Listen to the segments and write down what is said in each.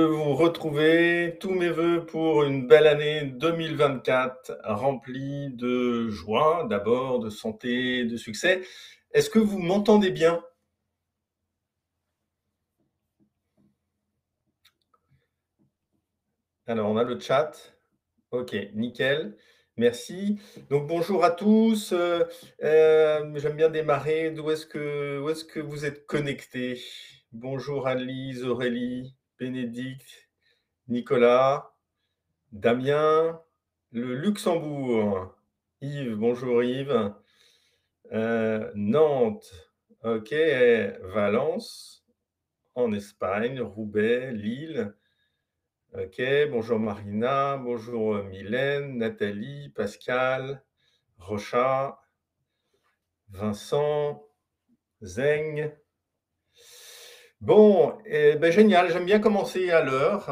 Vous retrouver tous mes vœux pour une belle année 2024 remplie de joie, d'abord, de santé, de succès. Est-ce que vous m'entendez bien? Alors, on a le chat. Ok, nickel. Merci. Donc, bonjour à tous. J'aime bien démarrer. Où est-ce que vous êtes connectés? Bonjour Annelise, Aurélie, Bénédicte, Nicolas. Damien, le Luxembourg. Yves, bonjour Yves. Nantes, ok. Valence, en Espagne. Roubaix, Lille, ok. Bonjour Marina, bonjour Mylène, Nathalie, Pascal, Rocha, Vincent, Zeng. Bon, ben génial, j'aime bien commencer à l'heure.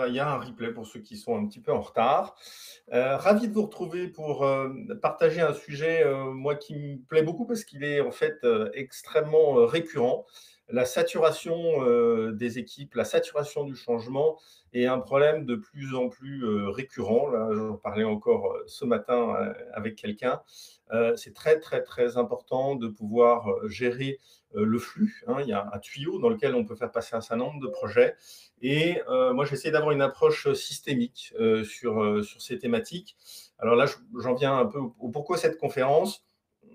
Il y a un replay pour ceux qui sont un petit peu en retard. Ravi de vous retrouver pour partager un sujet, moi, qui me plaît beaucoup parce qu'il est en fait extrêmement récurrent. La saturation des équipes, la saturation du changement est un problème de plus en plus récurrent. Là, j'en parlais encore ce matin avec quelqu'un. C'est très, très, très important de pouvoir gérer le flux, hein. Il y a un tuyau dans lequel on peut faire passer un certain nombre de projets. Et moi, j'essaie d'avoir une approche systémique sur ces thématiques. Alors là, j'en viens un peu au pourquoi cette conférence.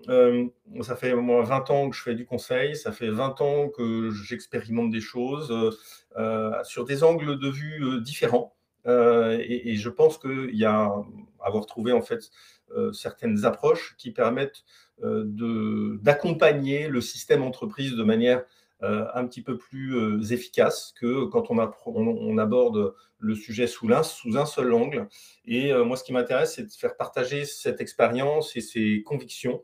Ça fait moi 20 ans que je fais du conseil, ça fait 20 ans que j'expérimente des choses sur des angles de vue différents. Et je pense qu'il y a avoir trouvé en fait certaines approches qui permettent d'accompagner le système entreprise de manière un petit peu plus efficace que quand on aborde le sujet sous un seul angle. Et moi, ce qui m'intéresse, c'est de faire partager cette expérience et ces convictions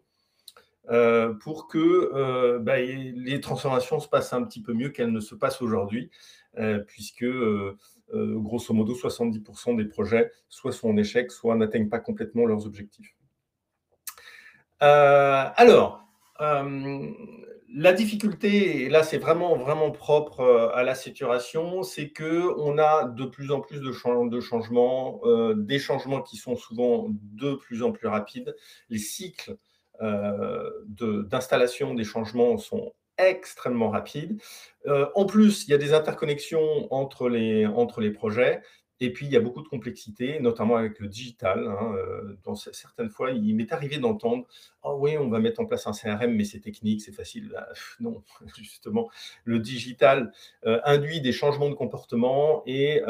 pour que les transformations se passent un petit peu mieux qu'elles ne se passent aujourd'hui, puisque grosso modo 70% des projets soit sont en échec, soit n'atteignent pas complètement leurs objectifs. Alors, la difficulté, et là c'est vraiment, vraiment propre à la saturation, c'est qu'on a de plus en plus de changements, des changements qui sont souvent de plus en plus rapides. Les cycles d'installation des changements sont extrêmement rapides. En plus, il y a des interconnexions entre les projets. Et puis, il y a beaucoup de complexité, notamment avec le digital, hein. Dans certaines fois, il m'est arrivé d'entendre: «Oh oui, on va mettre en place un CRM, mais c'est technique, c'est facile». Bah, non, justement, le digital induit des changements de comportement et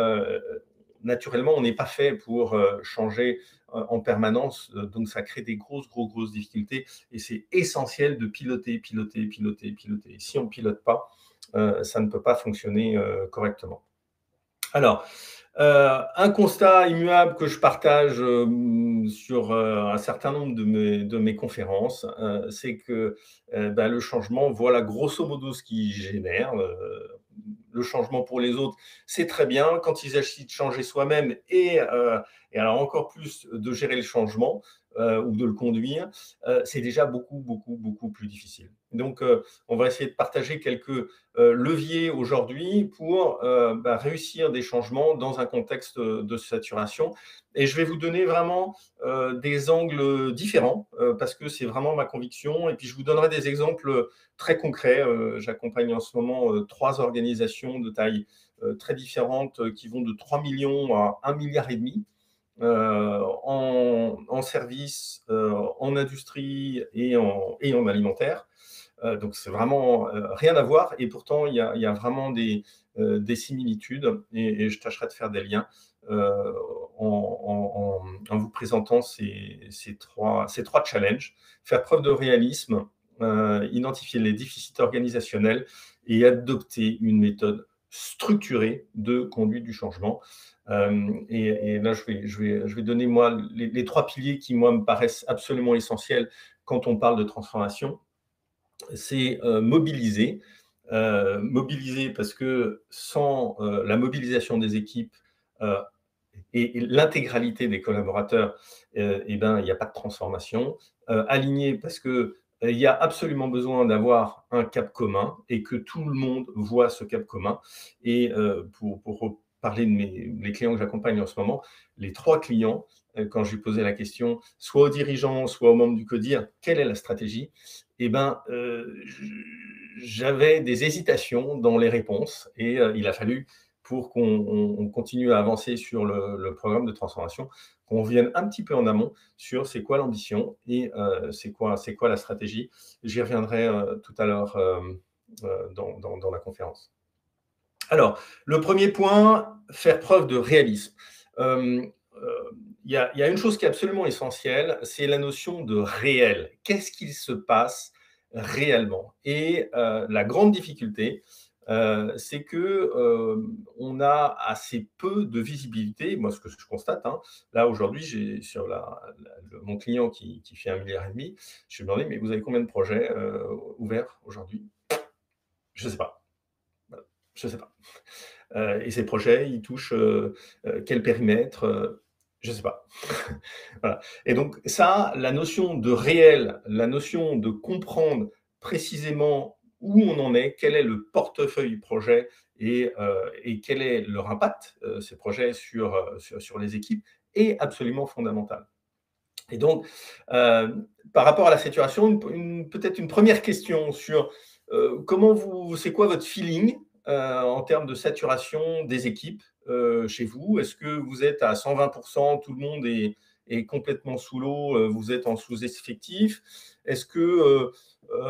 naturellement, on n'est pas fait pour changer en permanence. Donc, ça crée des grosses difficultés et c'est essentiel de piloter, piloter, piloter, piloter. Et si on ne pilote pas, ça ne peut pas fonctionner correctement. Alors, un constat immuable que je partage sur un certain nombre de mes conférences, c'est que le changement, voilà grosso modo ce qu'il génère. Le changement pour les autres, c'est très bien. Quand il s'agit de changer soi-même et alors encore plus de gérer le changement ou de le conduire, c'est déjà beaucoup plus difficile. Donc, on va essayer de partager quelques leviers aujourd'hui pour réussir des changements dans un contexte de saturation. Et je vais vous donner vraiment des angles différents parce que c'est vraiment ma conviction. Et puis, je vous donnerai des exemples très concrets. J'accompagne en ce moment 3 organisations de taille très différentes qui vont de 3 millions à 1,5 milliard en service, en industrie et en alimentaire. Donc c'est vraiment rien à voir et pourtant il y a vraiment des similitudes et je tâcherai de faire des liens en vous présentant ces trois challenges. Faire preuve de réalisme, identifier les déficits organisationnels et adopter une méthode structurée de conduite du changement. Et là, je vais donner moi les 3 piliers qui moi me paraissent absolument essentiels quand on parle de transformation. C'est mobiliser. Mobiliser parce que sans la mobilisation des équipes euh, et l'intégralité des collaborateurs, eh ben, il n'y a pas de transformation. Aligner parce que il y a absolument besoin d'avoir un cap commun et que tout le monde voit ce cap commun. Et pour parler de les clients que j'accompagne en ce moment, les 3 clients, quand je lui posais la question, soit aux dirigeants, soit aux membres du CODIR: «Quelle est la stratégie?» et ben, j'avais des hésitations dans les réponses et il a fallu pour qu'on continue à avancer sur le programme de transformation, qu'on revienne un petit peu en amont sur c'est quoi l'ambition et c'est quoi la stratégie. J'y reviendrai, tout à l'heure, dans la conférence. Alors, le premier point, faire preuve de réalisme. Il y a une chose qui est absolument essentielle, c'est la notion de réel. Qu'est-ce qu'il se passe réellement? Et la grande difficulté, c'est que, on a assez peu de visibilité. Moi, ce que je constate, hein, là, aujourd'hui, j'ai sur mon client qui fait 1,5 milliard, je lui ai demandé: «Mais vous avez combien de projets, ouverts aujourd'hui?» «Je ne sais pas». Voilà, je ne sais pas. Et ces projets, ils touchent, quel périmètre? Je ne sais pas. Voilà et donc ça, la notion de réel, la notion de comprendre précisément où on en est, quel est le portefeuille projet et quel est leur impact, ces projets sur les équipes, est absolument fondamental. Et donc, par rapport à la saturation, peut-être une première question sur, comment c'est quoi votre feeling, en termes de saturation des équipes, chez vous? Est-ce que vous êtes à 120, tout le monde est complètement sous l'eau, vous êtes en sous-effectif? Est-ce que,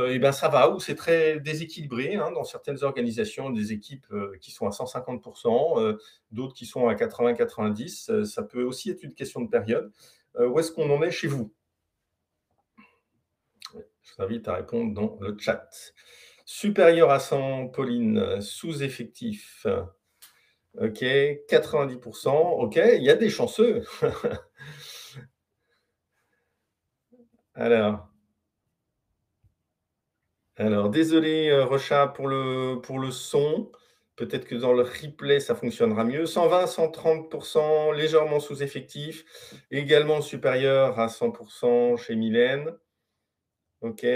et ben, ça va ou c'est très déséquilibré, hein, dans certaines organisations, des équipes, qui sont à 150, d'autres qui sont à 80-90, ça peut aussi être une question de période. Où est-ce qu'on en est chez vous? Je vous invite à répondre dans le chat. Supérieur à 100, Pauline, sous-effectif, OK, 90, OK, il y a des chanceux. Alors alors désolé, Rocha pour le son. Peut-être que dans le replay, ça fonctionnera mieux. 120-130, légèrement sous-effectif, également supérieur à 100 chez Mylène. OK.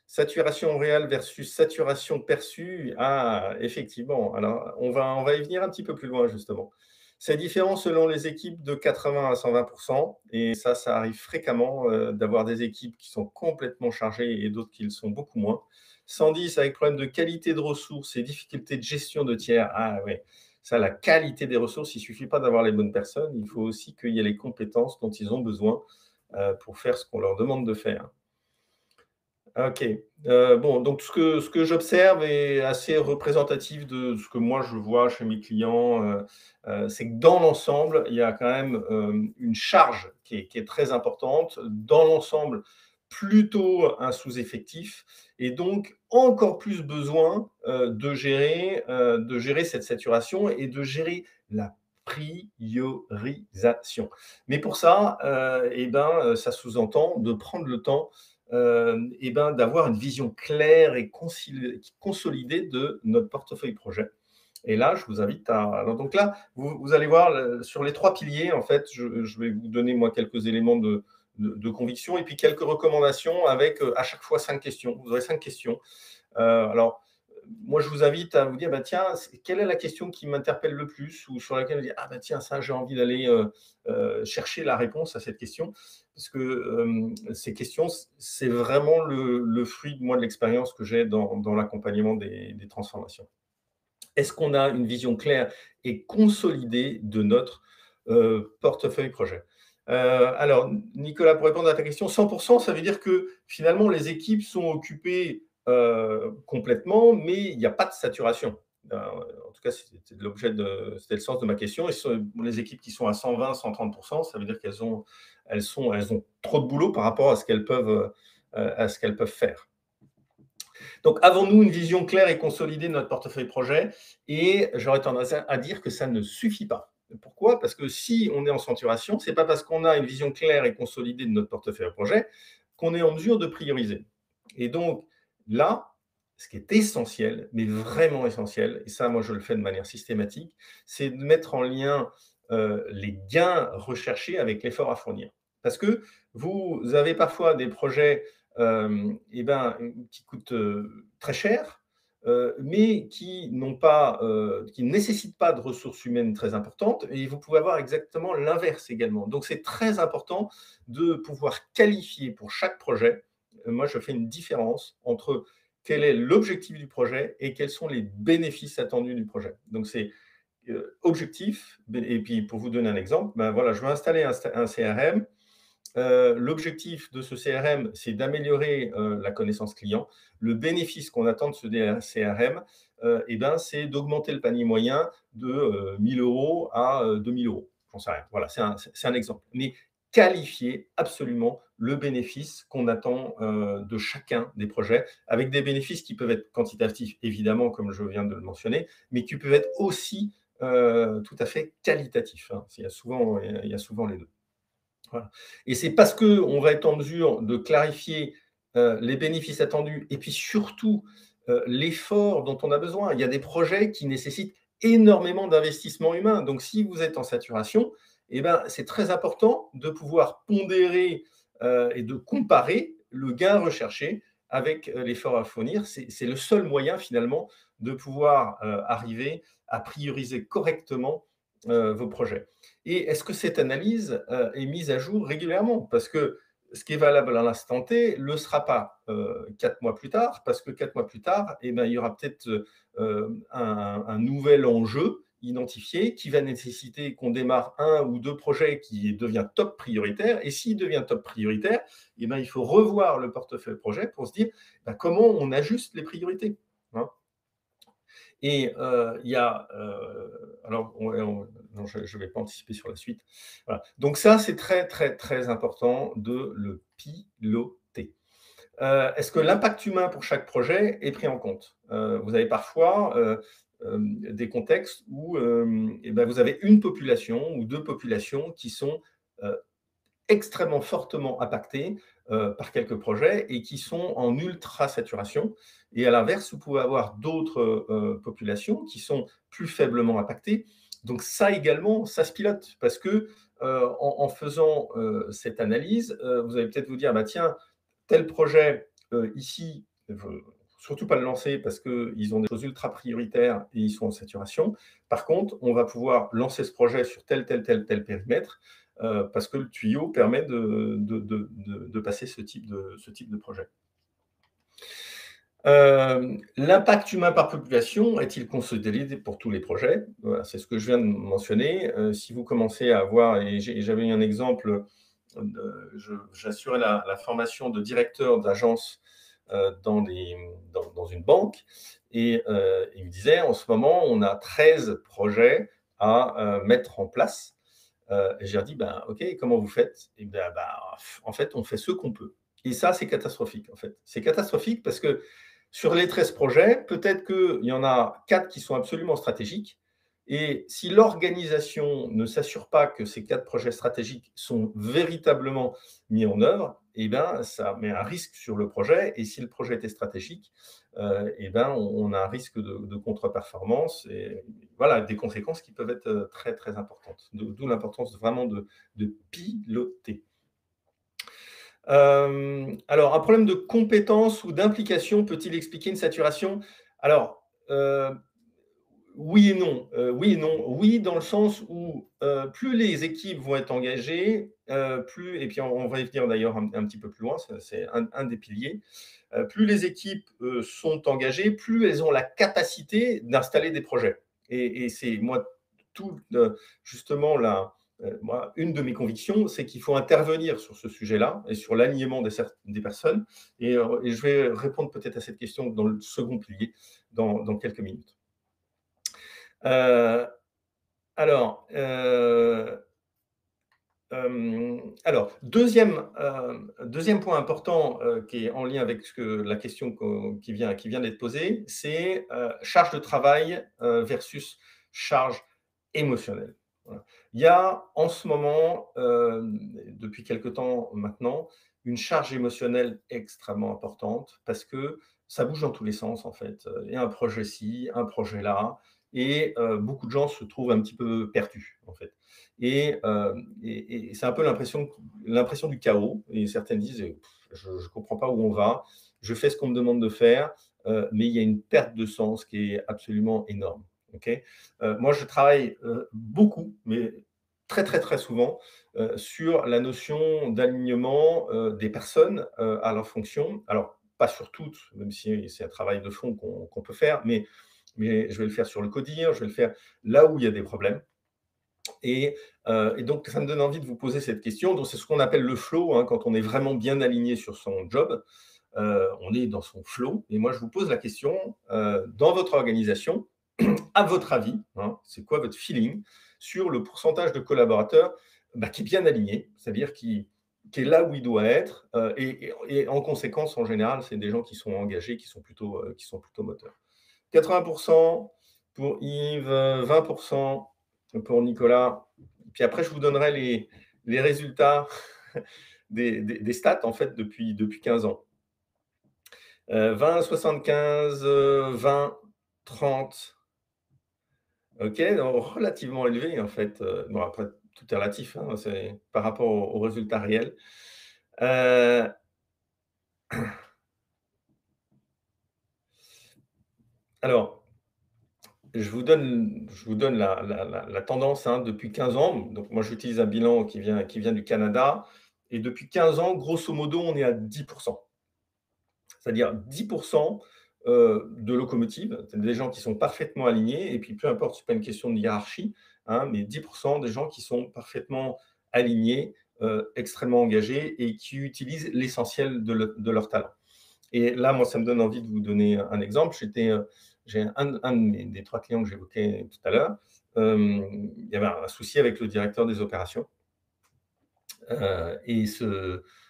Saturation réelle versus saturation perçue. Ah, effectivement. Alors, on va y venir un petit peu plus loin, justement. C'est différent selon les équipes de 80 à 120 et ça arrive fréquemment, d'avoir des équipes qui sont complètement chargées et d'autres qui le sont beaucoup moins. 110 avec problème de qualité de ressources et difficultés de gestion de tiers. Ah ouais, ça, la qualité des ressources, il suffit pas d'avoir les bonnes personnes, il faut aussi qu'il y ait les compétences dont ils ont besoin, pour faire ce qu'on leur demande de faire. OK. Bon, donc ce que j'observe est assez représentatif de ce que moi je vois chez mes clients, c'est que dans l'ensemble, il y a quand même, une charge qui est très importante. Dans l'ensemble, plutôt un sous-effectif et donc encore plus besoin, de gérer cette saturation et de gérer la priorisation. Mais pour ça, et ben, ça sous-entend de prendre le temps et ben, d'avoir une vision claire et consolidée de notre portefeuille projet. Et là, je vous invite à alors donc là, vous allez voir sur les 3 piliers, en fait, je vais vous donner moi quelques éléments de conviction et puis quelques recommandations avec, à chaque fois 5 questions. Vous aurez 5 questions. Alors, moi, je vous invite à vous dire, bah, tiens, quelle est la question qui m'interpelle le plus ou sur laquelle vous dites, ah bah tiens, ça, j'ai envie d'aller chercher la réponse à cette question. Parce que ces questions, c'est vraiment le fruit, moi, de l'expérience que j'ai dans l'accompagnement des transformations. Est-ce qu'on a une vision claire et consolidée de notre portefeuille projet? Alors, Nicolas, pour répondre à ta question, 100 ça veut dire que finalement, les équipes sont occupées complètement, mais il n'y a pas de saturation. En tout cas, c'était le sens de ma question. Les équipes qui sont à 120-130 ça veut dire elles ont trop de boulot par rapport à ce qu'elles peuvent faire. Donc, avons-nous une vision claire et consolidée de notre portefeuille projet? Et j'aurais tendance à dire que ça ne suffit pas. Pourquoi? Parce que si on est en saturation, ce n'est pas parce qu'on a une vision claire et consolidée de notre portefeuille projet qu'on est en mesure de prioriser. Et donc, là, ce qui est essentiel, mais vraiment essentiel, et ça, moi, je le fais de manière systématique, c'est de mettre en lien les gains recherchés avec l'effort à fournir. Parce que vous avez parfois des projets eh ben, qui coûtent très cher, mais qui qui ne nécessitent pas de ressources humaines très importantes et vous pouvez avoir exactement l'inverse également. Donc c'est très important de pouvoir qualifier pour chaque projet. Moi, je fais une différence entre quel est l'objectif du projet et quels sont les bénéfices attendus du projet. Donc c'est objectif, et puis pour vous donner un exemple, ben voilà, je veux installer un CRM. L'objectif de ce CRM, c'est d'améliorer la connaissance client. Le bénéfice qu'on attend de ce CRM, eh ben, c'est d'augmenter le panier moyen de 1 000 € à 2 000 €. J'en sais rien. Voilà, c'est un exemple. Mais qualifier absolument le bénéfice qu'on attend de chacun des projets, avec des bénéfices qui peuvent être quantitatifs, évidemment, comme je viens de le mentionner, mais qui peuvent être aussi tout à fait qualitatifs, hein. Il y a souvent les deux. Voilà. Et c'est parce qu'on va être en mesure de clarifier les bénéfices attendus et puis surtout l'effort dont on a besoin. Il y a des projets qui nécessitent énormément d'investissement humain. Donc, si vous êtes en saturation, eh ben, c'est très important de pouvoir pondérer et de comparer le gain recherché avec l'effort à fournir. C'est le seul moyen finalement de pouvoir arriver à prioriser correctement vos projets. Et est-ce que cette analyse est mise à jour régulièrement? Parce que ce qui est valable à l'instant T ne le sera pas 4 mois plus tard, parce que 4 mois plus tard, eh ben, il y aura peut-être un nouvel enjeu identifié qui va nécessiter qu'on démarre un ou deux projets qui devient top prioritaire. Et s'il devient top prioritaire, eh ben, il faut revoir le portefeuille projet pour se dire ben, comment on ajuste les priorités, hein. Et il y a, alors non, je ne vais pas anticiper sur la suite. Voilà. Donc ça, c'est très, très, très important de le piloter. Est-ce que l'impact humain pour chaque projet est pris en compte? Vous avez parfois des contextes où eh ben, vous avez une population ou deux populations qui sont euh, extrêmement fortement impactés par quelques projets et qui sont en ultra saturation. Et à l'inverse, vous pouvez avoir d'autres populations qui sont plus faiblement impactées. Donc ça également, ça se pilote parce que en faisant cette analyse, vous allez peut-être vous dire, bah, tiens, tel projet ici, surtout pas le lancer parce qu'ils ont des choses ultra prioritaires et ils sont en saturation. Par contre, on va pouvoir lancer ce projet sur tel périmètre parce que le tuyau permet de passer ce type de projet. L'impact humain par population est-il consolidé pour tous les projets? Voilà, c'est ce que je viens de mentionner. Si vous commencez à avoir, et j'avais eu un exemple, j'assurais la formation de directeur d'agence dans une banque, et il me disait, en ce moment, on a 13 projets à mettre en place. Et j'ai dit, ben, OK, comment vous faites? Et ben, bah, en fait, on fait ce qu'on peut. Et ça, c'est catastrophique, en fait. C'est catastrophique parce que sur les 13 projets, peut-être qu'il y en a 4 qui sont absolument stratégiques. Et si l'organisation ne s'assure pas que ces 4 projets stratégiques sont véritablement mis en œuvre, eh ben, ça met un risque sur le projet. Et si le projet était stratégique, eh ben, on a un risque de contre-performance et voilà, des conséquences qui peuvent être très, très importantes. D'où l'importance vraiment de piloter. Alors, un problème de compétence ou d'implication peut-il expliquer une saturation? Alors, oui et non. Oui et non. Oui, dans le sens où plus les équipes vont être engagées, plus, et puis on va y venir d'ailleurs un petit peu plus loin, c'est un des piliers, plus les équipes sont engagées, plus elles ont la capacité d'installer des projets. Et c'est moi, tout, justement, moi, une de mes convictions, c'est qu'il faut intervenir sur ce sujet-là et sur l'alignement des personnes. Et je vais répondre peut-être à cette question dans le second pilier dans quelques minutes. Euh, alors, deuxième point important qui est en lien avec la question qui vient d'être posée, c'est charge de travail versus charge émotionnelle. Voilà. Il y a en ce moment, depuis quelque temps maintenant, une charge émotionnelle extrêmement importante parce que ça bouge dans tous les sens en fait. Il y a un projet ci, un projet là, et beaucoup de gens se trouvent un petit peu perdus en fait. Et c'est un peu l'impression du chaos. Et certaines disent, je ne comprends pas où on va, je fais ce qu'on me demande de faire, mais il y a une perte de sens qui est absolument énorme. OK? Moi, je travaille, beaucoup, mais très, très, très souvent, sur la notion d'alignement, des personnes, à leurs fonctions. Alors, pas sur toutes, même si c'est un travail de fond qu'on peut faire, mais je vais le faire sur le codir, je vais le faire là où il y a des problèmes. Et donc, ça me donne envie de vous poser cette question. Donc, c'est ce qu'on appelle le flow, hein, quand on est vraiment bien aligné sur son job, on est dans son flow. Et moi, je vous pose la question, dans votre organisation, à votre avis, hein, c'est quoi votre feeling sur le pourcentage de collaborateurs qui est bien aligné, c'est-à-dire qui est là où il doit être, et en conséquence, en général, c'est des gens qui sont engagés, qui sont plutôt moteurs. 80% pour Yves, 20% pour Nicolas. Puis après, je vous donnerai les résultats des stats, en fait, depuis 15 ans. 20, 75, 20, 30. OK, donc relativement élevé, en fait. Bon, après, tout est relatif, hein, c'est par rapport aux résultats réels. Heu, alors, je vous donne la tendance, hein, depuis 15 ans. Donc moi, j'utilise un bilan qui vient du Canada, et depuis 15 ans, grosso modo, on est à 10%. C'est-à-dire 10%, de locomotives, c'est des gens qui sont parfaitement alignés, et puis peu importe, c'est pas une question de hiérarchie, hein, mais 10% des gens qui sont parfaitement alignés, extrêmement engagés et qui utilisent l'essentiel de leur talent. Et là, moi, ça me donne envie de vous donner un exemple. J'ai un de mes des 3 clients que j'évoquais tout à l'heure, il y avait un souci avec le directeur des opérations, et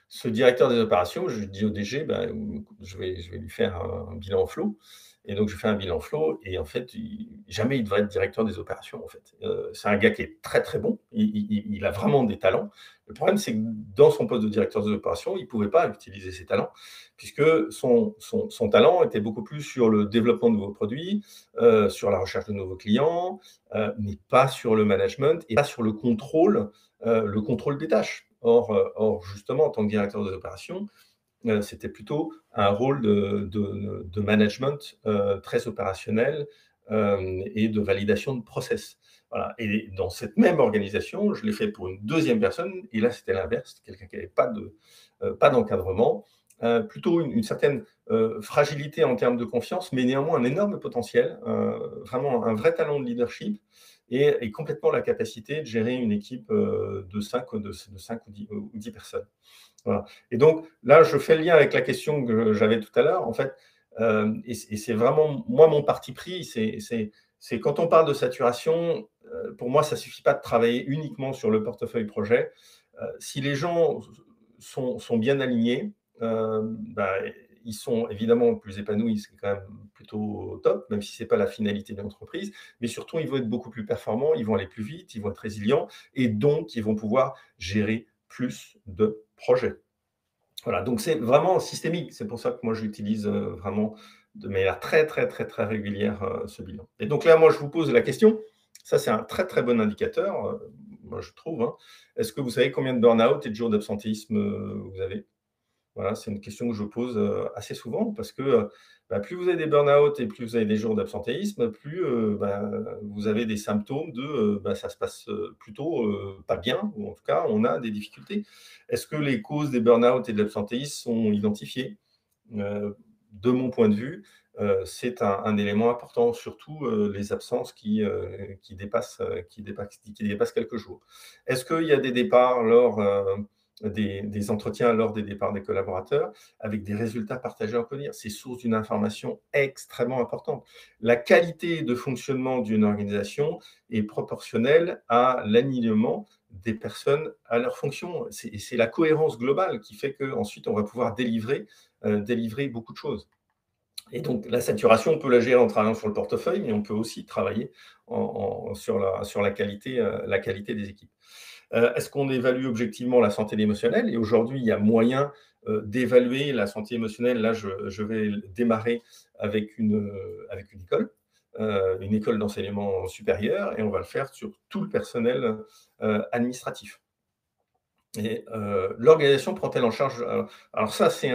ce directeur des opérations, je dis au DG: Je vais lui faire un bilan flow». Et donc je fais un bilan flow, et en fait, jamais il devrait être directeur des opérations, en fait. C'est un gars qui est très, très bon. Il a vraiment des talents. Le problème, c'est que dans son poste de directeur des opérations, il ne pouvait pas utiliser ses talents, puisque son talent était beaucoup plus sur le développement de nouveaux produits, sur la recherche de nouveaux clients, mais pas sur le management et pas sur le contrôle des tâches. Or, justement, en tant que directeur des opérations, c'était plutôt un rôle de management, très opérationnel, et de validation de process. Voilà, et dans cette même organisation, je l'ai fait pour une deuxième personne, et là, c'était l'inverse. C'était quelqu'un qui n'avait pas d'encadrement, plutôt une certaine, fragilité en termes de confiance, mais néanmoins un énorme potentiel, vraiment un vrai talent de leadership, et complètement la capacité de gérer une équipe, de 5 ou 10 personnes. Voilà. Et donc là, je fais le lien avec la question que j'avais tout à l'heure. En fait, et c'est vraiment moi mon parti pris, c'est quand on parle de saturation, pour moi, ça ne suffit pas de travailler uniquement sur le portefeuille projet. Si les gens sont bien alignés, ils sont évidemment plus épanouis, c'est quand même plutôt top, même si ce n'est pas la finalité de l'entreprise, mais surtout, ils vont être beaucoup plus performants, ils vont aller plus vite, ils vont être résilients, et donc ils vont pouvoir gérer plus de projets. Voilà, donc c'est vraiment systémique. C'est pour ça que moi j'utilise, vraiment de manière très, très, très, très régulière, ce bilan. Et donc là, moi, je vous pose la question, ça c'est un très, très bon indicateur, moi je trouve, hein. Est-ce que vous savez combien de burn-out et de jours d'absentéisme, vous avez? Voilà, c'est une question que je pose, assez souvent, parce que, plus vous avez des burn-out et plus vous avez des jours d'absentéisme, plus, vous avez des symptômes de, ça se passe, plutôt, pas bien, ou en tout cas, on a des difficultés. Est-ce que les causes des burn-out et de l'absentéisme sont identifiées? De mon point de vue, c'est un élément important, surtout, les absences qui dépassent quelques jours. Est-ce qu'il y a des départs lors, des entretiens lors des départs des collaborateurs avec des résultats partagés en codir? C'est source d'une information extrêmement importante. La qualité de fonctionnement d'une organisation est proportionnelle à l'alignement des personnes à leurs fonctions. C'est la cohérence globale qui fait qu'ensuite on va pouvoir délivrer beaucoup de choses. Et donc la saturation, on peut la gérer en travaillant sur le portefeuille, mais on peut aussi travailler sur la qualité des équipes. Est-ce qu'on évalue objectivement la santé émotionnelle? Et aujourd'hui, il y a moyen, d'évaluer la santé émotionnelle. Là, je vais démarrer avec une école d'enseignement supérieur, et on va le faire sur tout le personnel, administratif. Et l'organisation prend-elle en charge, alors ça, c'est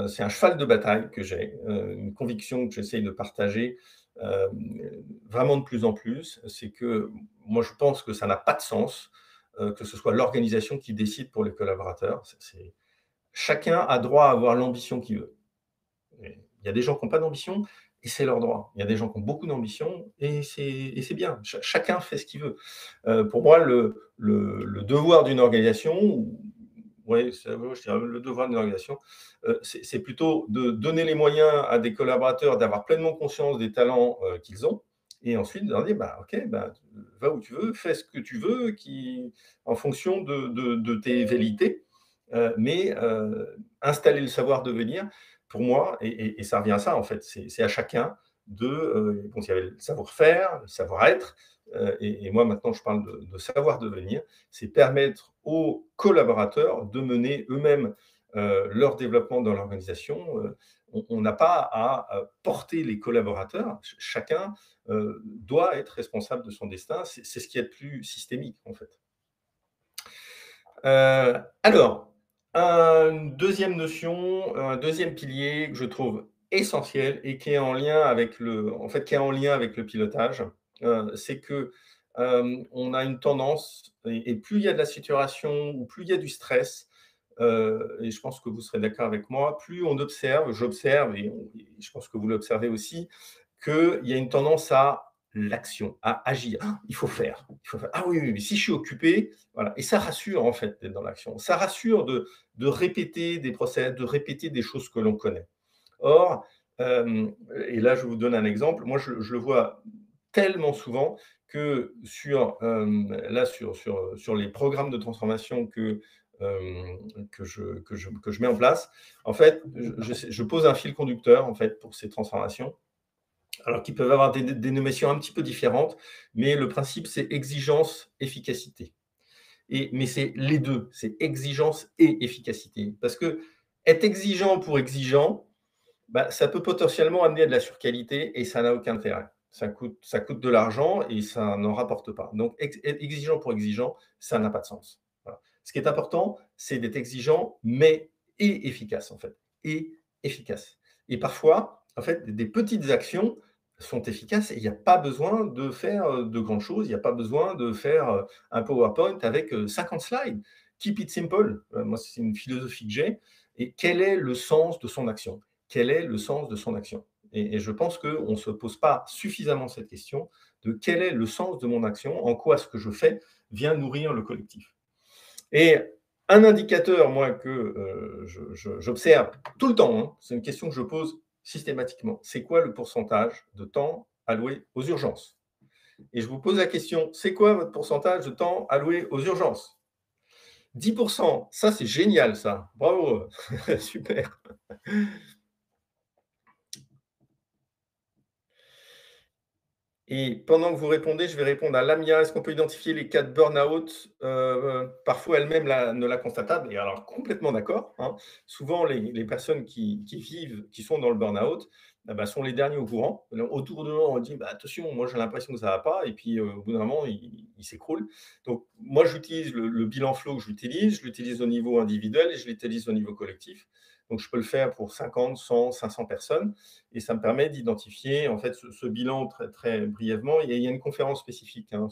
C'est un cheval de bataille que j'ai, une conviction que j'essaye de partager, vraiment de plus en plus. C'est que moi, je pense que ça n'a pas de sens, que ce soit l'organisation qui décide pour les collaborateurs. C'est chacun a droit à avoir l'ambition qu'il veut. Et il y a des gens qui ont pas d'ambition et c'est leur droit. Il y a des gens qui ont beaucoup d'ambition et c'est bien. Chacun fait ce qu'il veut. Pour moi, le devoir d'une organisation ou ouais, ouais, je dirais le devoir d'une organisation, c'est plutôt de donner les moyens à des collaborateurs d'avoir pleinement conscience des talents, qu'ils ont et ensuite de leur dire: «Bah, OK, bah, va où tu veux, fais ce que tu veux qui en fonction de tes velléités». Mais installer le savoir-devenir, pour moi et ça revient à ça, en fait, c'est à chacun de, donc il y avait le savoir-faire, le savoir-être, et moi maintenant je parle de savoir-devenir. C'est permettre aux collaborateurs de mener eux-mêmes, leur développement dans l'organisation, on n'a pas à porter les collaborateurs. Chacun, doit être responsable de son destin. C'est ce qui est le plus systémique, en fait. Alors, une 2e notion, un 2e pilier que je trouve essentiel et qui est en lien avec qui est en lien avec le pilotage, c'est que, on a une tendance et plus il y a de la saturation ou plus il y a du stress, et je pense que vous serez d'accord avec moi, plus on observe, j'observe et je pense que vous l'observez aussi, qu'il y a une tendance à l'action, à agir. Ah, il faut faire. Ah oui, oui, oui, si je suis occupé, voilà. Et ça rassure en fait d'être dans l'action. Ça rassure de répéter des process, de répéter des choses que l'on connaît. Or, et là je vous donne un exemple, moi je le vois tellement souvent que sur les programmes de transformation que je mets en place, en fait, je pose un fil conducteur en fait pour ces transformations alors qu'ils peuvent avoir des dénominations un petit peu différentes, mais le principe, c'est exigence, efficacité. Mais c'est les deux, c'est exigence et efficacité. Parce que être exigeant pour exigeant, bah, ça peut potentiellement amener à de la surqualité et ça n'a aucun intérêt. Ça coûte de l'argent et ça n'en rapporte pas. Donc, être exigeant pour exigeant, ça n'a pas de sens. Voilà. Ce qui est important, c'est d'être exigeant, mais et efficace, en fait. Et efficace. Et parfois, en fait, des petites actions sont efficaces et il n'y a pas besoin de faire de grandes choses. Il n'y a pas besoin de faire un PowerPoint avec 50 slides. Keep it simple. Moi, c'est une philosophie que j'ai. Et quel est le sens de son action? Quel est le sens de son action? Et je pense qu'on ne se pose pas suffisamment cette question de quel est le sens de mon action, en quoi ce que je fais vient nourrir le collectif. Et un indicateur, moi, que j'observe tout le temps, hein, c'est une question que je pose systématiquement, c'est quoi le pourcentage de temps alloué aux urgences? Et je vous pose la question, c'est quoi votre pourcentage de temps alloué aux urgences? 10%, ça c'est génial ça, bravo, super. Et pendant que vous répondez, je vais répondre à Lamia. Est-ce qu'on peut identifier les cas de burn-out? Parfois elles-mêmes ne la constatent pas. Et alors complètement d'accord, hein. Souvent les personnes qui vivent, qui sont dans le burn-out, bah, sont les derniers au courant. Autour d'eux, on dit: «Bah, attention, moi j'ai l'impression que ça va pas» et puis, au bout d'un moment, il s'écroule. Donc moi j'utilise le bilan flow que j'utilise, je l'utilise au niveau individuel et je l'utilise au niveau collectif. Donc je peux le faire pour 50, 100, 500 personnes et ça me permet d'identifier en fait ce bilan très, très brièvement. Il y a une conférence spécifique hein,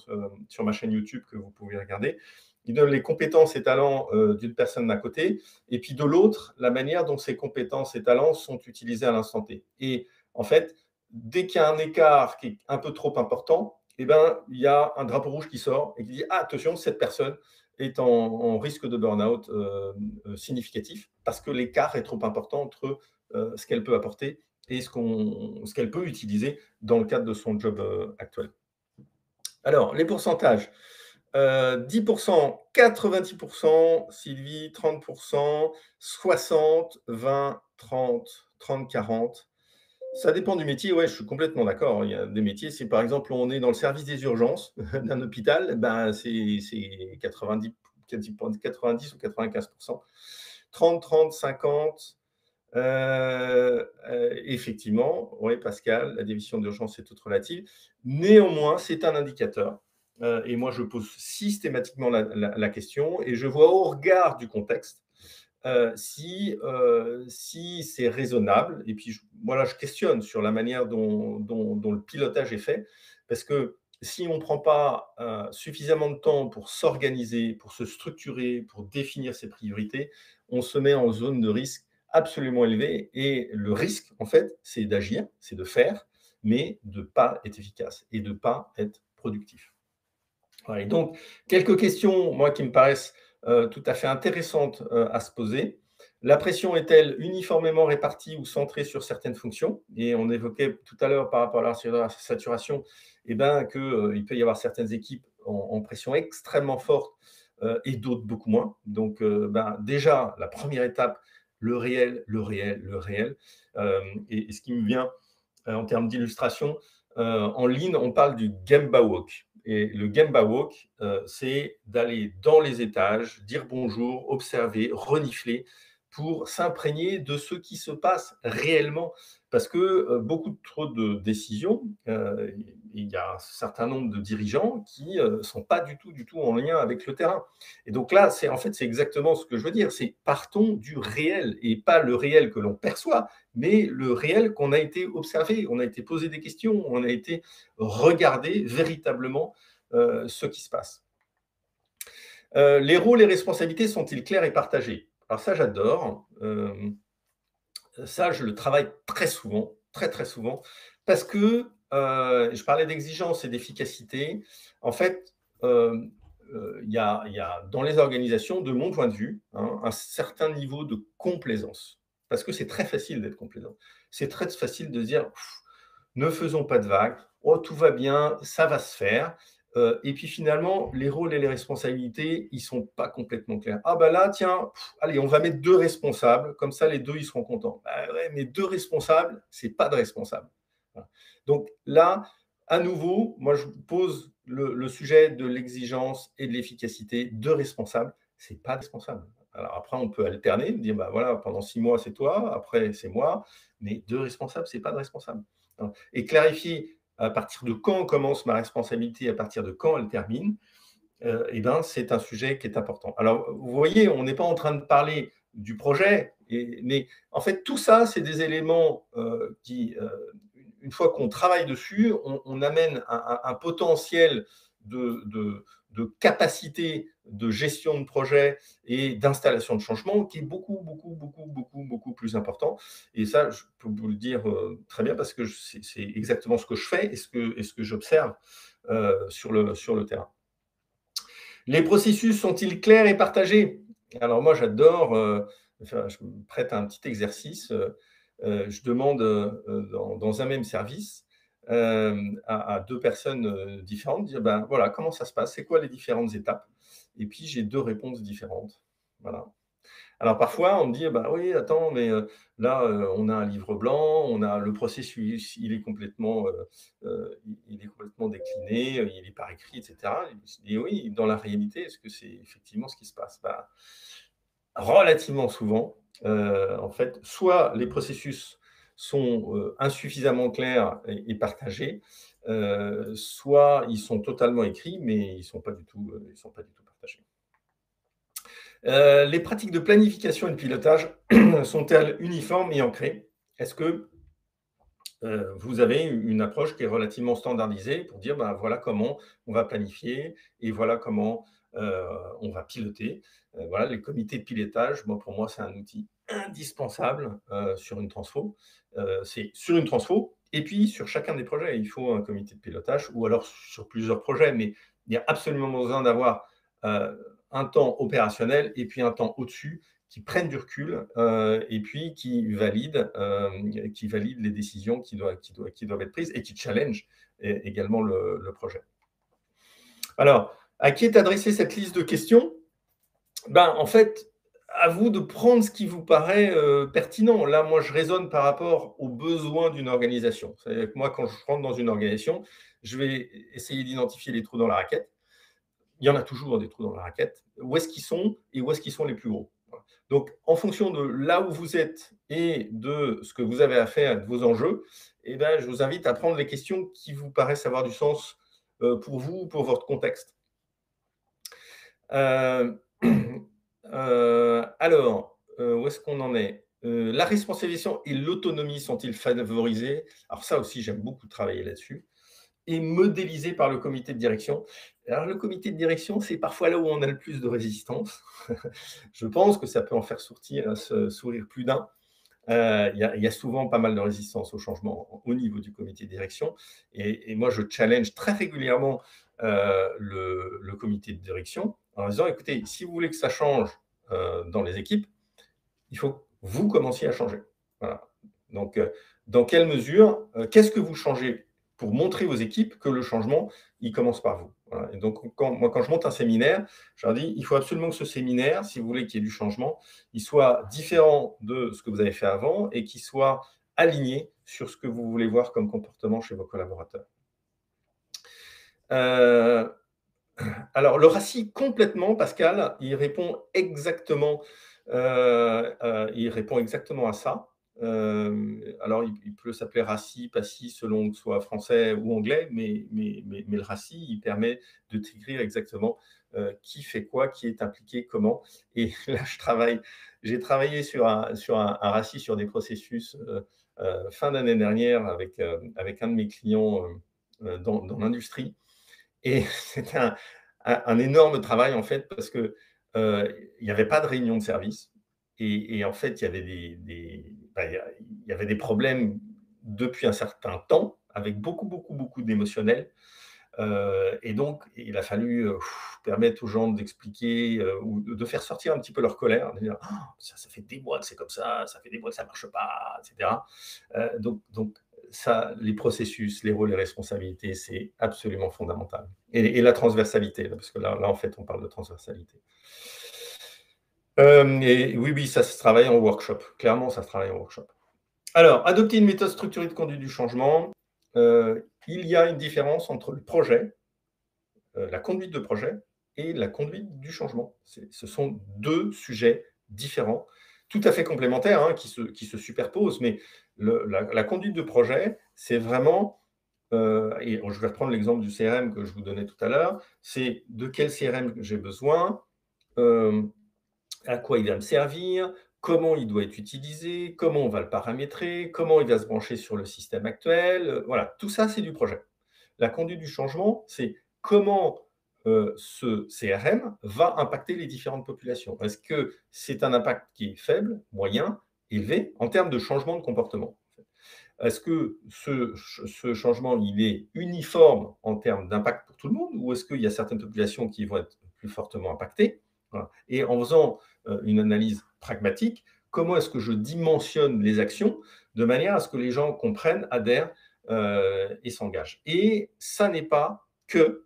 sur ma chaîne YouTube que vous pouvez regarder. Il donne les compétences et talents d'une personne d'un côté, et puis de l'autre, la manière dont ces compétences et talents sont utilisés à l'instant T. Et en fait, dès qu'il y a un écart qui est un peu trop important, eh ben, il y a un drapeau rouge qui sort et qui dit ah, attention, cette personne est en risque de burn-out significatif parce que l'écart est trop important entre ce qu'elle peut apporter et ce qu'elle peut utiliser dans le cadre de son job actuel. Alors, les pourcentages. 10%, 90%, Sylvie, 30%, 60, 20, 30, 30, 40. Ça dépend du métier, ouais, je suis complètement d'accord. Il y a des métiers, si par exemple on est dans le service des urgences d'un hôpital, ben c'est 90, 90 ou 95%. 30, 30, 50, effectivement, oui, Pascal, la définition d'urgence est toute relative. Néanmoins, c'est un indicateur. Et moi, je pose systématiquement la question et je vois au regard du contexte si c'est raisonnable. Et puis voilà, je questionne sur la manière dont le pilotage est fait, parce que si on ne prend pas suffisamment de temps pour s'organiser, pour se structurer, pour définir ses priorités, on se met en zone de risque absolument élevée. Et le risque, en fait, c'est d'agir, c'est de faire, mais de ne pas être efficace et de ne pas être productif. Voilà, et donc, quelques questions, moi, qui me paraissent tout à fait intéressantes à se poser. La pression est-elle uniformément répartie ou centrée sur certaines fonctions? Et on évoquait tout à l'heure par rapport à la saturation, eh ben, qu'il peut y avoir certaines équipes en pression extrêmement forte et d'autres beaucoup moins. Donc, ben, déjà, la première étape, le réel, le réel, le réel. Et ce qui me vient en termes d'illustration, en ligne, on parle du Gemba Walk. Et le Gemba Walk, c'est d'aller dans les étages, dire bonjour, observer, renifler, pour s'imprégner de ce qui se passe réellement. Parce que beaucoup trop de décisions, il y a un certain nombre de dirigeants qui ne sont pas du tout en lien avec le terrain. Et donc là, en fait, c'est exactement ce que je veux dire. C'est partons du réel et pas le réel que l'on perçoit, mais le réel qu'on a été observé, on a été posé des questions, on a été regarder véritablement ce qui se passe. Les rôles et responsabilités sont-ils clairs et partagés? Alors ça, j'adore. Ça, je le travaille très souvent, très très souvent, parce que je parlais d'exigence et d'efficacité. En fait, il y a dans les organisations, de mon point de vue, hein, un certain niveau de complaisance. Parce que c'est très facile d'être complaisant. C'est très facile de dire ne faisons pas de vagues, oh, tout va bien, ça va se faire. Et puis finalement, les rôles et les responsabilités, ils ne sont pas complètement clairs. Ah ben là, tiens, allez, on va mettre 2 responsables, comme ça les 2 ils seront contents. Bah ouais, mais 2 responsables, c'est pas de responsable. Voilà. Donc là, à nouveau, moi je pose le sujet de l'exigence et de l'efficacité. 2 responsables, c'est pas responsable. Alors après, on peut alterner, dire bah voilà, pendant 6 mois c'est toi, après c'est moi, mais 2 responsables, c'est pas de responsable. Et clarifier à partir de quand commence ma responsabilité, à partir de quand elle termine, eh ben, c'est un sujet qui est important. Alors, vous voyez, on n'est pas en train de parler du projet, mais en fait, tout ça, c'est des éléments qui, une fois qu'on travaille dessus, on amène un potentiel de capacité de gestion de projet et d'installation de changement qui est beaucoup plus important. Et ça, je peux vous le dire très bien parce que c'est exactement ce que je fais et ce que j'observe sur le terrain. Les processus sont-ils clairs et partagés? Alors moi, j'adore, enfin, je me prête à un petit exercice. Je demande dans un même service à 2 personnes différentes, dire ben, voilà, comment ça se passe? C'est quoi les différentes étapes? Et puis j'ai 2 réponses différentes. Voilà. Alors parfois, on me dit: «Bah oui, attends, mais là, on a un livre blanc, on a le processus, il est complètement décliné, il est par écrit et cetera». Et je dis: «Oui, dans la réalité, est-ce que c'est effectivement ce qui se passe?» Bah, relativement souvent, en fait, soit les processus sont, insuffisamment clairs et partagés, soit ils sont totalement écrits, mais ils sont pas du tout partagés. Les pratiques de planification et de pilotage sont-elles uniformes et ancrées? Est-ce que vous avez une approche qui est relativement standardisée pour dire, ben, voilà comment on va planifier et voilà comment on va piloter. Voilà, les comités de pilotage, moi, pour moi, c'est un outil indispensable sur une transfo. C'est sur une transfo et puis sur chacun des projets, il faut un comité de pilotage ou alors sur plusieurs projets, mais il y a absolument besoin d'avoir euh, un temps opérationnel et puis un temps au-dessus qui prennent du recul et puis qui valident les décisions qui doivent être prises et qui challenge également le projet. Alors, à qui est adressée cette liste de questions? Ben, en fait, à vous de prendre ce qui vous paraît pertinent. Là, moi, je raisonne par rapport aux besoins d'une organisation. C'est-à-dire que moi, quand je rentre dans une organisation, je vais essayer d'identifier les trous dans la raquette. Il y en a toujours des trous dans la raquette. Où est-ce qu'ils sont et où est-ce qu'ils sont les plus gros? Voilà. Donc, en fonction de là où vous êtes et de ce que vous avez à faire, de vos enjeux, eh ben, je vous invite à prendre les questions qui vous paraissent avoir du sens pour vous, pour votre contexte. Euh, alors, où est-ce qu'on en est? La responsabilisation et l'autonomie sont-ils favorisés? Alors ça aussi, j'aime beaucoup travailler là-dessus. Et modélisé par le comité de direction. Alors le comité de direction, c'est parfois là où on a le plus de résistance. Je pense que ça peut en faire sourire plus d'un. Il y a souvent pas mal de résistance au changement au niveau du comité de direction et moi je challenge très régulièrement, le comité de direction en disant: «Écoutez, si vous voulez que ça change, dans les équipes, il faut que vous commenciez à changer. Voilà. Donc, dans quelle mesure, qu'est-ce que vous changez pour montrer aux équipes que le changement, il commence par vous? Voilà. Et donc, quand je monte un séminaire, je leur dis, il faut absolument que ce séminaire, si vous voulez qu'il y ait du changement, il soit différent de ce que vous avez fait avant et qu'il soit aligné sur ce que vous voulez voir comme comportement chez vos collaborateurs. Euh, alors, le RACI, complètement, Pascal, il répond exactement à ça. Alors, il peut s'appeler RACI, PACI, selon que ce soit français ou anglais, mais le RACI, il permet de décrire exactement qui fait quoi, qui est impliqué, comment. Et là, j'ai travaillé sur un RACI, sur des processus fin d'année dernière avec un de mes clients dans l'industrie. Et c'était un énorme travail, en fait, parce que, il n'y avait pas de réunion de service et en fait, il y avait il y avait des problèmes depuis un certain temps, avec beaucoup, beaucoup, beaucoup d'émotionnel, et donc il a fallu, permettre aux gens d'expliquer, ou de faire sortir un petit peu leur colère, de dire: «Ah, ça fait des mois que c'est comme ça fait des mois que ça ne marche pas», et cetera. Donc ça, les processus, les rôles et responsabilités, c'est absolument fondamental. Et la transversalité, parce que là, en fait, on parle de transversalité. Et oui, oui, ça se travaille en workshop. Clairement, ça se travaille en workshop. Alors, adopter une méthode structurée de conduite du changement. Il y a une différence entre le projet, la conduite de projet et la conduite du changement. Ce sont deux sujets différents, tout à fait complémentaires, hein, qui se superposent, mais la conduite de projet, c'est vraiment, et je vais reprendre l'exemple du CRM que je vous donnais tout à l'heure, c'est de quel CRM j'ai besoin, euh, à quoi il va me servir, comment il doit être utilisé, comment on va le paramétrer, comment il va se brancher sur le système actuel. Voilà, tout ça, c'est du projet. La conduite du changement, c'est comment ce CRM va impacter les différentes populations. Est-ce que c'est un impact qui est faible, moyen, élevé en termes de changement de comportement? Est-ce que ce changement, il est uniforme en termes d'impact pour tout le monde ou est-ce qu'il y a certaines populations qui vont être plus fortement impactées? Voilà. Et en faisant une analyse pragmatique, comment est-ce que je dimensionne les actions de manière à ce que les gens comprennent, adhèrent et s'engagent? Et ça n'est pas que,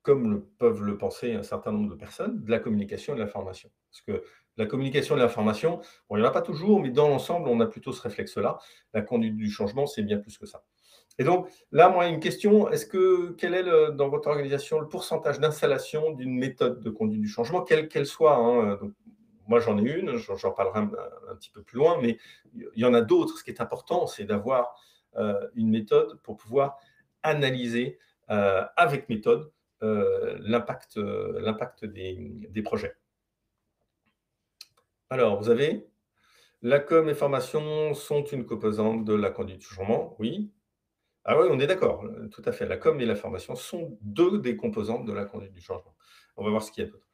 comme peuvent le penser un certain nombre de personnes, de la communication et de l'information. Parce que la communication et l'information, bon, il n'y en a pas toujours, mais dans l'ensemble, on a plutôt ce réflexe-là. La conduite du changement, c'est bien plus que ça. Et donc, là, moi, une question, quel est, dans votre organisation, le pourcentage d'installation d'une méthode de conduite du changement, quelle qu'elle soit, hein, donc, moi, j'en ai une, j'en parlerai un petit peu plus loin, mais il y en a d'autres. Ce qui est important, c'est d'avoir une méthode pour pouvoir analyser avec méthode l'impact des projets. Alors, vous avez la com et formation sont une composante de la conduite du changement, oui. Ah oui, on est d'accord, tout à fait. La com et la formation sont deux des composantes de la conduite du changement. On va voir ce qu'il y a d'autre.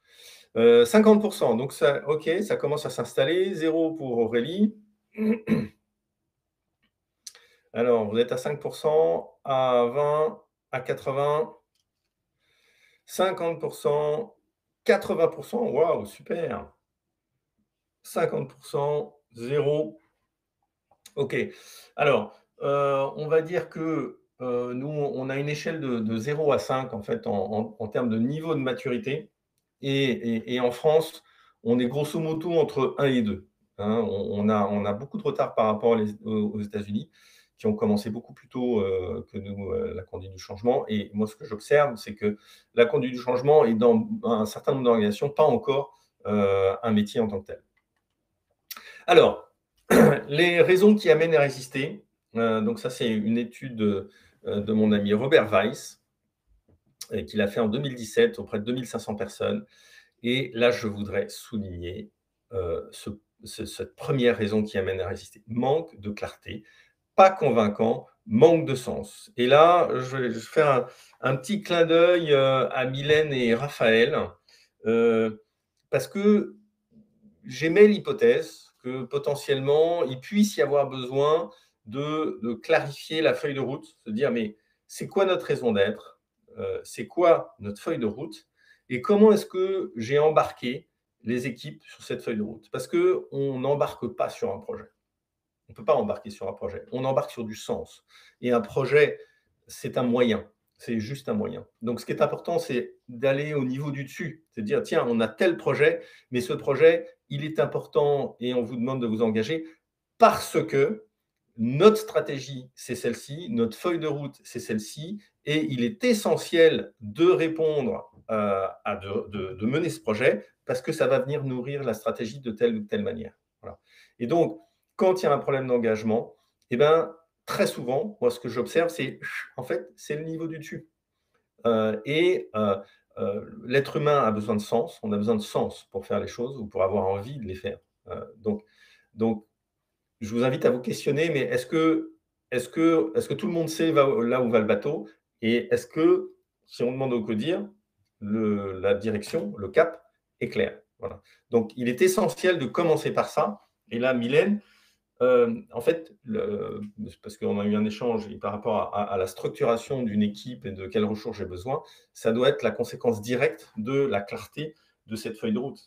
50%, donc ça, ok, ça commence à s'installer. 0 pour Aurélie. Alors, vous êtes à 5%, à 20, à 80, 50%, 80%, waouh, super. 50%, 0. OK. Alors, on va dire que, nous, on a une échelle de 0 à 5 en fait, en termes de niveau de maturité et en France, on est grosso modo entre 1 et 2, hein. On a beaucoup de retard par rapport aux États-Unis, qui ont commencé beaucoup plus tôt, que nous, la conduite du changement et moi, ce que j'observe, c'est que la conduite du changement est dans un certain nombre d'organisations pas encore, un métier en tant que tel. Alors, les raisons qui amènent à résister, donc ça, c'est une étude de mon ami Robert Weiss, qu'il a fait en 2017 auprès de 2500 personnes. Et là, je voudrais souligner cette première raison qui amène à résister. Manque de clarté, pas convaincant, manque de sens. Et là, je vais faire un petit clin d'œil à Mylène et Raphaël, parce que j'émets l'hypothèse que potentiellement, il puisse y avoir besoin de clarifier la feuille de route, se dire, mais c'est quoi notre raison d'être? C'est quoi notre feuille de route? Et comment est-ce que j'ai embarqué les équipes sur cette feuille de route? Parce qu'on n'embarque pas sur un projet. On ne peut pas embarquer sur un projet. On embarque sur du sens. Et un projet, c'est un moyen. C'est juste un moyen. Donc, ce qui est important, c'est d'aller au niveau du dessus. C'est de dire, tiens, on a tel projet, mais ce projet, il est important et on vous demande de vous engager parce que notre stratégie, c'est celle-ci, notre feuille de route, c'est celle-ci, et il est essentiel de répondre de mener ce projet parce que ça va venir nourrir la stratégie de telle ou telle manière. Voilà. Et donc, quand il y a un problème d'engagement, eh ben, très souvent, moi, ce que j'observe, c'est en fait, c'est le niveau du dessus. L'être humain a besoin de sens, on a besoin de sens pour faire les choses ou pour avoir envie de les faire. Donc, je vous invite à vous questionner, mais est-ce que tout le monde sait là où va le bateau? Et est-ce que, si on demande au codir, la direction, le cap est clair? Voilà. Donc, il est essentiel de commencer par ça. Et là, Mylène, en fait, parce qu'on a eu un échange par rapport à la structuration d'une équipe et de quelles ressources j'ai besoin, ça doit être la conséquence directe de la clarté de cette feuille de route.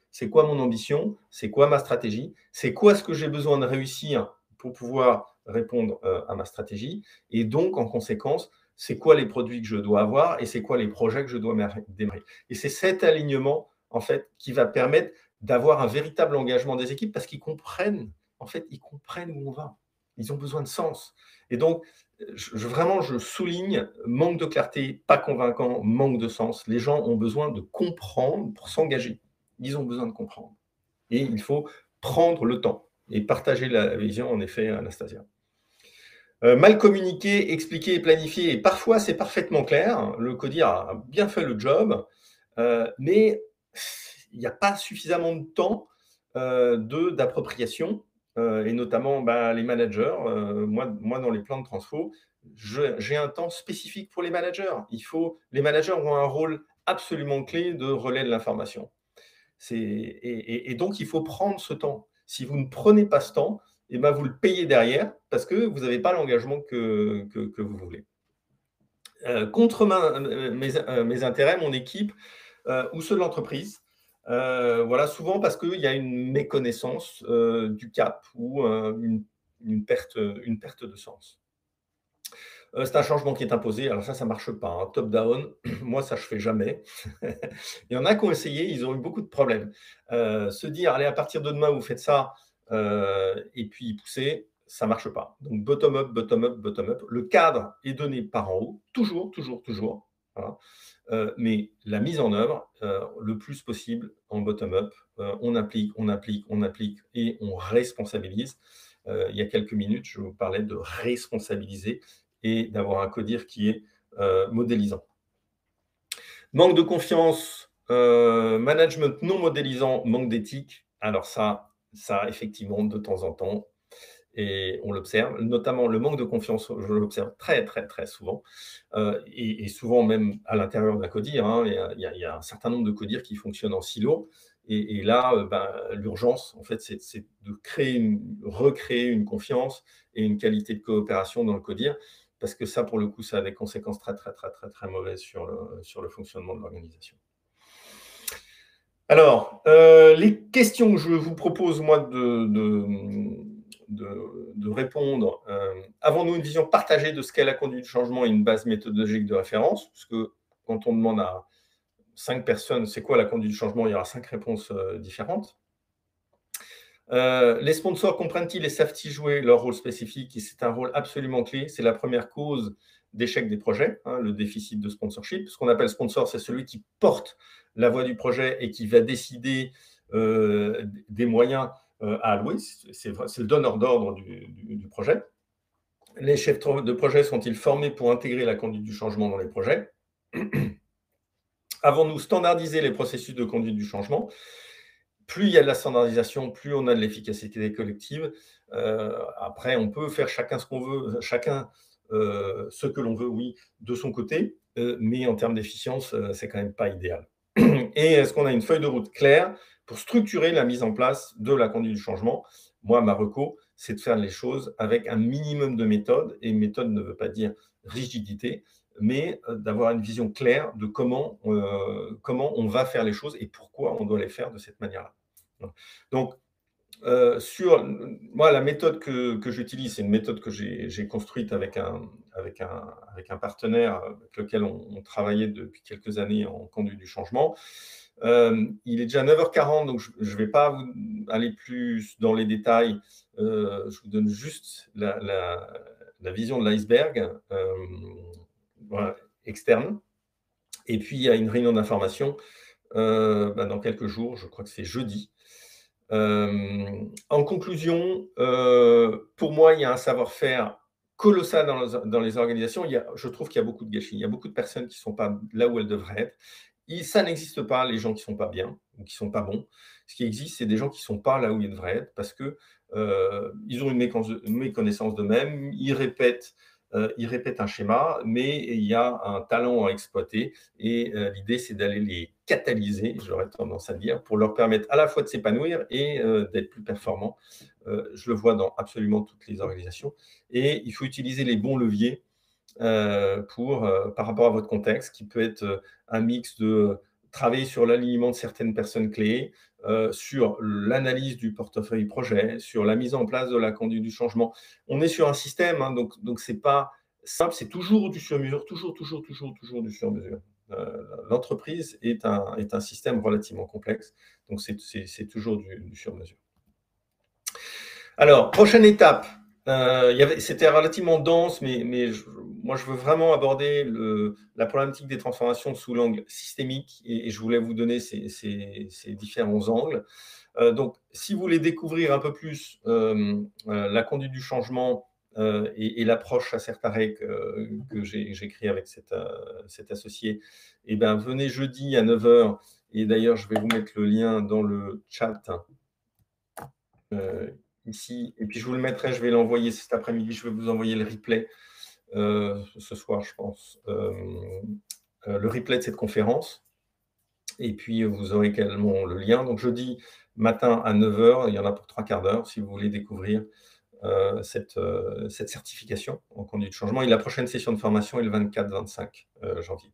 C'est quoi mon ambition? C'est quoi ma stratégie? C'est quoi ce que j'ai besoin de réussir pour pouvoir répondre à ma stratégie? Et donc, en conséquence, c'est quoi les produits que je dois avoir et c'est quoi les projets que je dois démarrer? Et c'est cet alignement, en fait, qui va permettre d'avoir un véritable engagement des équipes parce qu'ils comprennent en fait, ils comprennent où on va. Ils ont besoin de sens. Et donc, vraiment, je souligne manque de clarté, pas convaincant, manque de sens. Les gens ont besoin de comprendre pour s'engager. Ils ont besoin de comprendre. Et il faut prendre le temps et partager la vision, en effet, Anastasia. Mal communiqué, expliqué et planifié. Et parfois, c'est parfaitement clair. Le codir a bien fait le job, mais il n'y a pas suffisamment de temps d'appropriation, et notamment les managers. Moi, dans les plans de transfo, j'ai un temps spécifique pour les managers. Les managers ont un rôle absolument clé de relais de l'information. Et donc, il faut prendre ce temps. Si vous ne prenez pas ce temps, eh ben, vous le payez derrière parce que vous n'avez pas l'engagement que vous voulez. Contre mes intérêts, mon équipe ou ceux de l'entreprise, voilà, souvent parce qu'il y a une méconnaissance du cap ou une perte de sens. C'est un changement qui est imposé. Alors ça ne marche pas, hein. Top-down, moi, ça, je ne fais jamais. Il y en a qui ont essayé, ils ont eu beaucoup de problèmes. Se dire: «Allez, à partir de demain, vous faites ça», et puis pousser, ça ne marche pas. Donc bottom-up, bottom-up, bottom-up. Le cadre est donné par en haut, toujours, toujours, toujours. Voilà. Mais la mise en œuvre, le plus possible en bottom-up. On applique, on applique, on applique et on responsabilise. Il y a quelques minutes, je vous parlais de responsabiliser et d'avoir un codir qui est modélisant. Manque de confiance, management non modélisant, manque d'éthique. Alors ça effectivement, de temps en temps, et on l'observe, notamment le manque de confiance, je l'observe très, très, très souvent, et souvent même à l'intérieur d'un codir, hein. Il y a un certain nombre de codires qui fonctionnent en silo, et là, l'urgence, en fait, c'est de recréer une confiance et une qualité de coopération dans le codir, parce que ça, pour le coup, ça a des conséquences très, très, très, très, très mauvaises sur le fonctionnement de l'organisation. Alors, les questions que je vous propose, moi, de répondre. Avons-nous une vision partagée de ce qu'est la conduite du changement et une base méthodologique de référence? Parce que quand on demande à 5 personnes, c'est quoi la conduite du changement, il y aura 5 réponses différentes. Les sponsors comprennent-ils et savent-ils jouer leur rôle spécifique? Et c'est un rôle absolument clé. C'est la première cause d'échec des projets, hein, le déficit de sponsorship. Ce qu'on appelle sponsor, c'est celui qui porte la voix du projet et qui va décider des moyens à allouer. C'est le donneur d'ordre du projet. Les chefs de projet sont-ils formés pour intégrer la conduite du changement dans les projets? Avons-nous standardisé les processus de conduite du changement? plus il y a de la standardisation, plus on a de l'efficacité collective. Après, on peut faire chacun ce qu'on veut, chacun ce que l'on veut, oui, de son côté, mais en termes d'efficience, c'est quand même pas idéal. Et est-ce qu'on a une feuille de route claire pour structurer la mise en place de la conduite du changement? Moi, ma reco, c'est de faire les choses avec un minimum de méthode, et méthode ne veut pas dire rigidité, mais d'avoir une vision claire de comment on va faire les choses et pourquoi on doit les faire de cette manière-là. Voilà. Donc, moi, la méthode que j'utilise, c'est une méthode que j'ai construite avec un partenaire avec lequel on travaillait depuis quelques années en conduite du changement. Il est déjà 9h40, donc je ne vais pas aller plus dans les détails. Je vous donne juste la vision de l'iceberg voilà, externe. Et puis, il y a une réunion d'information dans quelques jours, je crois que c'est jeudi. En conclusion, pour moi, il y a un savoir-faire colossal dans les organisations. Je trouve qu'il y a beaucoup de gâchis. Il y a beaucoup de personnes qui ne sont pas là où elles devraient être. Ça n'existe pas, les gens qui ne sont pas bien ou qui ne sont pas bons. Ce qui existe, c'est des gens qui ne sont pas là où ils devraient être parce que ils ont une méconnaissance d'eux-mêmes, ils répètent un schéma, mais il y a un talent à exploiter et l'idée, c'est d'aller les catalyser, j'aurais tendance à dire, pour leur permettre à la fois de s'épanouir et d'être plus performants. Je le vois dans absolument toutes les organisations. Et il faut utiliser les bons leviers par rapport à votre contexte, qui peut être un mix de travailler sur l'alignement de certaines personnes clés, sur l'analyse du portefeuille projet, sur la mise en place de la conduite du changement. On est sur un système, hein, donc c'est pas simple, c'est toujours du sur-mesure, toujours du sur-mesure. L'entreprise est un système relativement complexe, donc c'est toujours du sur-mesure. Alors, prochaine étape, c'était relativement dense, mais moi, je veux vraiment aborder la problématique des transformations sous l'angle systémique et je voulais vous donner ces différents angles. Donc, si vous voulez découvrir un peu plus la conduite du changement et l'approche à certains arrêts que j'ai créé avec cet associé, eh ben, venez jeudi à 9h. Et d'ailleurs, je vais vous mettre le lien dans le chat ici. Et puis, je vous le mettrai, je vais l'envoyer cet après-midi. Je vais vous envoyer le replay ce soir, je pense. Le replay de cette conférence. Et puis, vous aurez également le lien. Donc, jeudi matin à 9h, il y en a pour 3/4 d'heure si vous voulez découvrir cette certification en conduite de changement. Et la prochaine session de formation est le 24-25 janvier.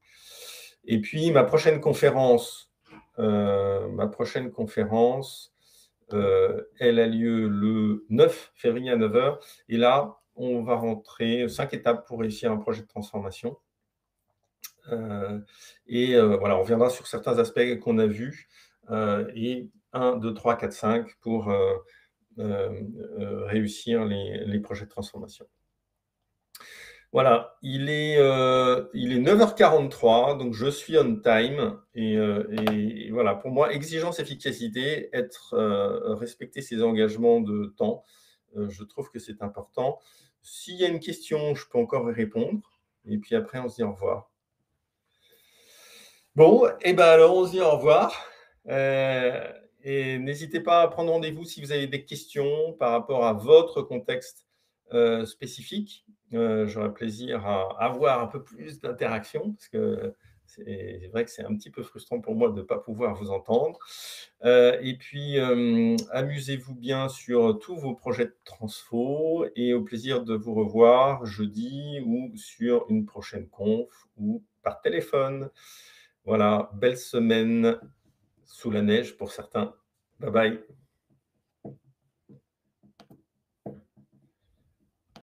Et puis, ma prochaine conférence, elle a lieu le 9 février à 9h. Et là, on va rentrer 5 étapes pour réussir un projet de transformation. Voilà, on reviendra sur certains aspects qu'on a vus. Et 1, 2, 3, 4, 5 pour réussir les projets de transformation. Voilà, il est 9h43, donc je suis on time. Et voilà, pour moi, exigence, efficacité, respecter ses engagements de temps, je trouve que c'est important. S'il y a une question, je peux encore y répondre. Et puis après, on se dit au revoir. Bon, et ben alors on se dit au revoir. Et n'hésitez pas à prendre rendez-vous si vous avez des questions par rapport à votre contexte spécifique. J'aurai plaisir à avoir un peu plus d'interaction parce que c'est vrai que c'est un petit peu frustrant pour moi de ne pas pouvoir vous entendre. Et puis, amusez-vous bien sur tous vos projets de transfo et au plaisir de vous revoir jeudi ou sur une prochaine conf ou par téléphone. Voilà, belle semaine sous la neige pour certains. Bye bye.